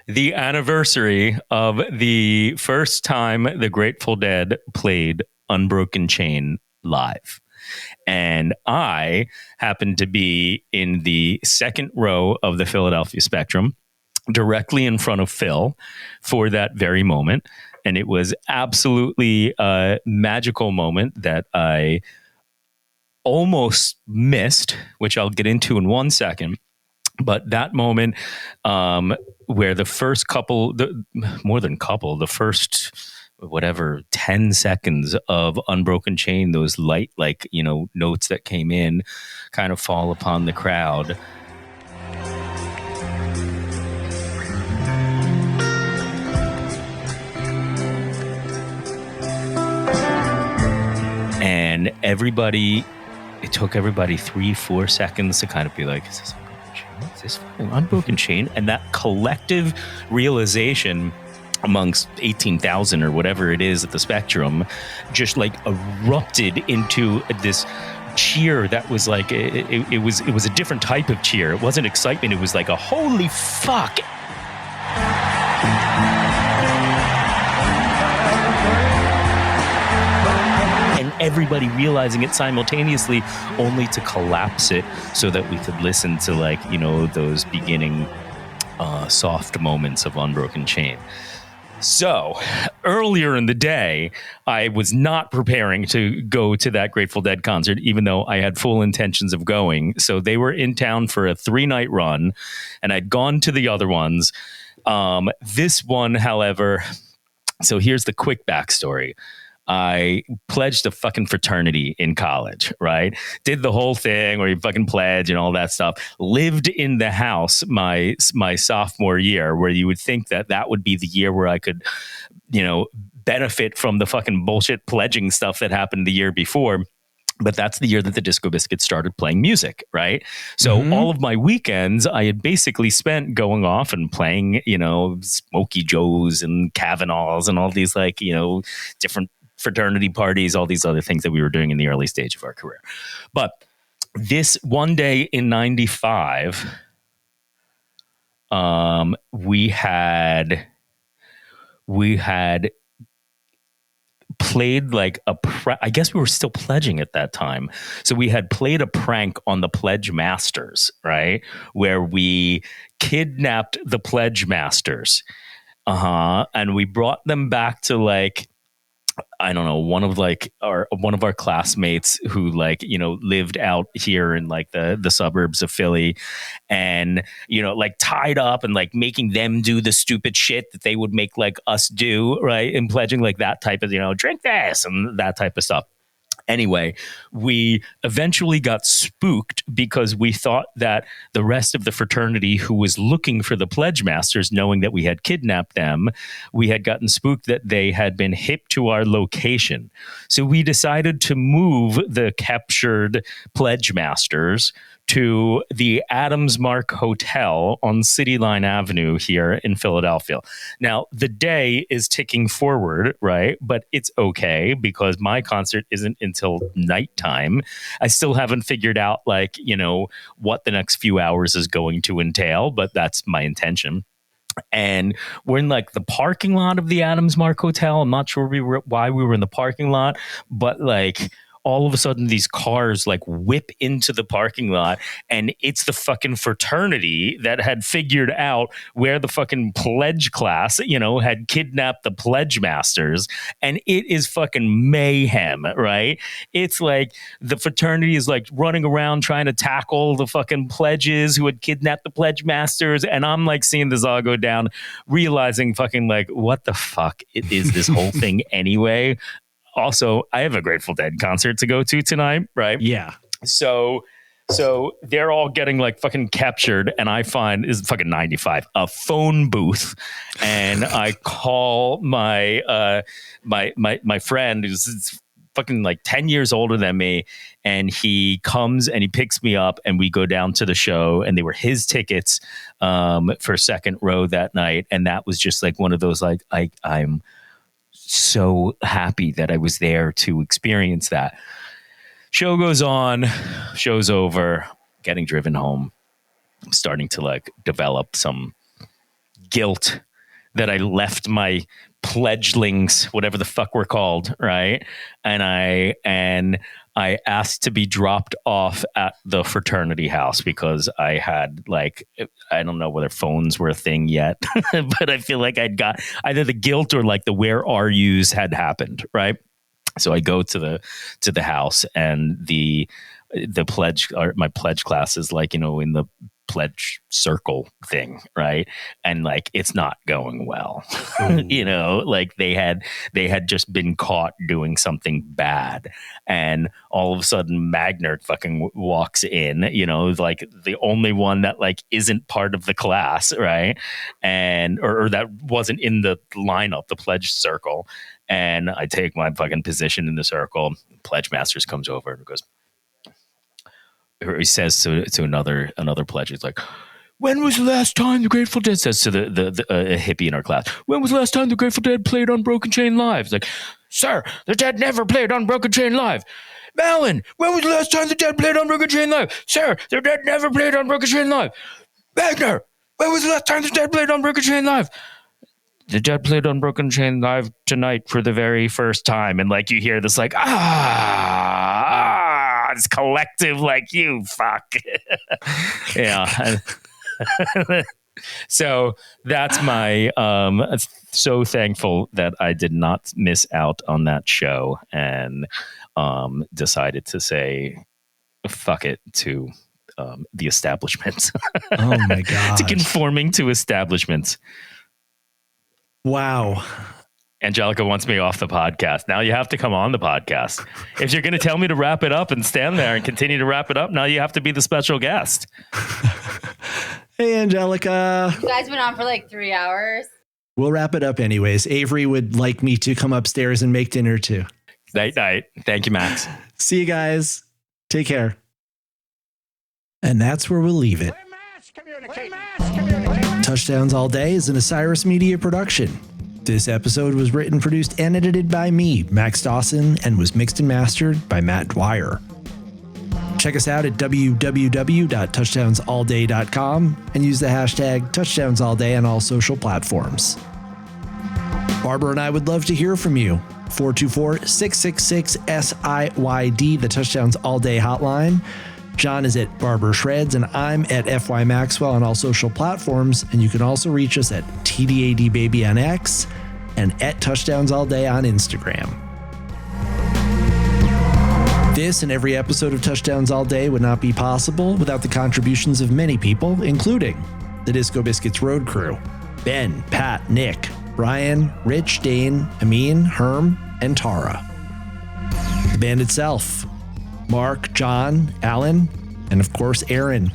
the anniversary of the first time the Grateful Dead played Unbroken Chain live. And I happened to be in the second row of the Philadelphia Spectrum, directly in front of Phil for that very moment. And it was absolutely a magical moment that I almost missed, which I'll get into in one second. But that moment where the first the first whatever 10 seconds of Unbroken Chain, those light, like, you know, notes that came in kind of fall upon the crowd. And it took everybody 3-4 seconds to kind of be like, is this Unbroken Chain? Is this fucking Unbroken Chain? And that collective realization amongst 18,000 or whatever it is at the Spectrum just like erupted into this cheer that was like, it was a different type of cheer. It wasn't excitement. It was like a holy fuck. And everybody realizing it simultaneously, only to collapse it so that we could listen to, like, you know, those beginning soft moments of Unbroken Chain. So earlier in the day, I was not preparing to go to that Grateful Dead concert, even though I had full intentions of going. So they were in town for a 3-night run, and I'd gone to the other ones. This one, however, so here's the quick backstory. I pledged a fucking fraternity in college, right? Did the whole thing where you fucking pledge and all that stuff. Lived in the house my sophomore year, where you would think that that would be the year where I could, you know, benefit from the fucking bullshit pledging stuff that happened the year before. But that's the year that the Disco Biscuits started playing music, right? So all of my weekends, I had basically spent going off and playing, you know, Smokey Joes and Kavanaughs and all these, like, you know, different fraternity parties, all these other things that we were doing in the early stage of our career. But this one day in 95, we had played like I guess we were still pledging at that time. So we had played a prank on the Pledge Masters, right? Where we kidnapped the Pledge Masters. And we brought them back to, like, I don't know, one of our classmates who, like, you know, lived out here in, like, the suburbs of Philly, and, you know, like, tied up and, like, making them do the stupid shit that they would make, like, us do, right? And pledging, like, that type of, you know, drink this and that type of stuff. Anyway, we eventually got spooked because we thought that the rest of the fraternity who was looking for the Pledge Masters, knowing that we had kidnapped them, we had gotten spooked that they had been hip to our location. So we decided to move the captured Pledge Masters to the Adams Mark Hotel on City Line Avenue here in Philadelphia. Now, the day is ticking forward, right? But it's okay because my concert isn't until nighttime. I still haven't figured out, like, you know, what the next few hours is going to entail, but that's my intention. And we're in, like, the parking lot of the Adams Mark Hotel. I'm not sure why we were in the parking lot, but, like, all of a sudden these cars, like, whip into the parking lot, and it's the fucking fraternity that had figured out where the fucking pledge class, you know, had kidnapped the Pledge Masters, and it is fucking mayhem, right? It's like the fraternity is, like, running around trying to tackle the fucking pledges who had kidnapped the Pledge Masters, and I'm, like, seeing this all go down, realizing fucking, like, what the fuck is this whole thing anyway? Also, I have a Grateful Dead concert to go to tonight, right? Yeah. So they're all getting, like, fucking captured, and I find, is fucking 95, a phone booth, and I call my my friend who's fucking, like, 10 years older than me, and he comes and he picks me up, and we go down to the show, and they were his tickets for second row that night, and that was just, like, one of those, like, I'm so happy that I was there to experience that. Show goes on, show's over, getting driven home. I'm starting to, like, develop some guilt that I left my pledgelings, whatever the fuck we're called, right? And I asked to be dropped off at the fraternity house because I had, like, I don't know whether phones were a thing yet, but I feel like I'd got either the guilt or, like, the where are yous had happened, right? So I go to the house, and the pledge, or my pledge class is, like, you know, in the pledge circle thing, right? And, like, it's not going well. You know, like, they had just been caught doing something bad, and all of a sudden Magner fucking walks in, you know, like, the only one that, like, isn't part of the class, right? And or that wasn't in the lineup, the pledge circle. And I take my fucking position in the circle. Pledge Masters comes over and goes, or he says to another pledge, he's like, when was the last time the Grateful Dead, says to the hippie in our class, when was the last time the Grateful Dead played Unbroken Chain live? It's like, sir, the Dead never played Unbroken Chain live. Malin, when was the last time the Dead played Unbroken Chain live? Sir, the Dead never played Unbroken Chain live. Magner, when was the last time the Dead played Unbroken Chain live? the Jet played Unbroken Chain live tonight for the very first time. And like you hear this like, it's collective like you fuck. Yeah. So that's my so thankful that I did not miss out on that show and decided to say fuck it to the establishment. Oh my God. To conforming to establishments. Wow. Angelica wants me off the podcast. Now you have to come on the podcast. If you're going to tell me to wrap it up and stand there and continue to wrap it up, now you have to be the special guest. Hey, Angelica. You guys went on for like 3 hours. We'll wrap it up anyways. Avery would like me to come upstairs and make dinner too. Night, night. Thank you, Max. See you guys. Take care. And that's where we'll leave it. Touchdowns All Day is an Osiris Media production. This episode was written, produced, and edited by me, Max Dawson, and was mixed and mastered by Matt Dwyer. Check us out at www.touchdownsallday.com and use the hashtag touchdownsallday on all social platforms. Barber and I would love to hear from you. 424-666-SIYD, the Touchdowns All Day hotline. John is at Barber Shreds, and I'm at FY Maxwell on all social platforms. And you can also reach us at TDADBaby on X and at Touchdowns All Day on Instagram. This and every episode of Touchdowns All Day would not be possible without the contributions of many people, including the Disco Biscuits Road Crew, Ben, Pat, Nick, Brian, Rich, Dane, Amin, Herm, and Tara. The band itself, Mark, John, Alan, and of course, Aaron.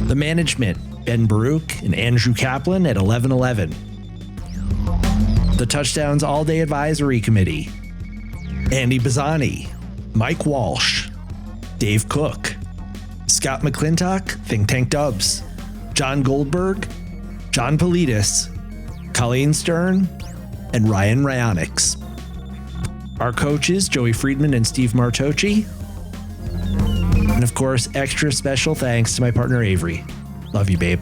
The management, Ben Baruch and Andrew Kaplan at 1111. The Touchdowns All Day Advisory Committee, Andy Bazzani, Mike Walsh, Dave Cook, Scott McClintock, Think Tank Dubs, John Goldberg, John Politis, Colleen Stern, and Ryan Ryonix. Our coaches, Joey Friedman and Steve Martocci. And of course, extra special thanks to my partner, Avery. Love you, babe.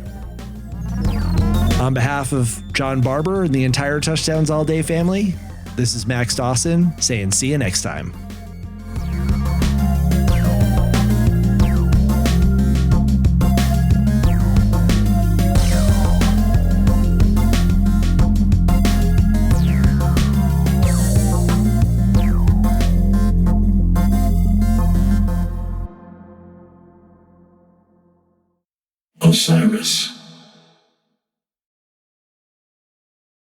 On behalf of John Barber and the entire Touchdowns All Day family, this is Max Dawson saying see you next time. Osiris.